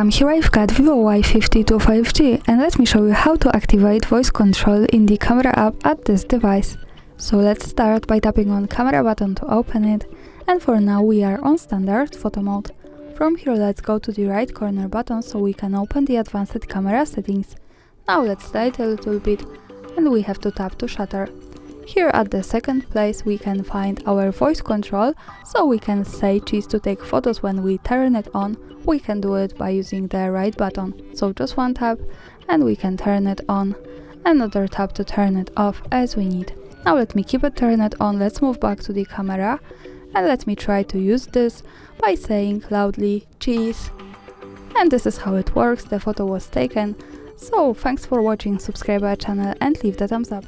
Welcome, here I've got Vivo Y52 5G and let me show you how to activate voice control in the camera app at this device. So let's start by tapping on camera button to open it, and for now we are on standard photo mode. From here let's go to the right corner button so we can open the advanced camera settings. Now let's slide a little bit and we have to tap to shutter. Here at the second place we can find our voice control, so we can say choose to take photos when we turn it on. We can do it by using the right button, so just one tap and we can turn it on, another tap to turn it off as we need. Now let me keep it turned on, let's move back to the camera and let me try to use this by saying loudly cheese. And this is how it works, the photo was taken. So thanks for watching, subscribe our channel and leave the thumbs up.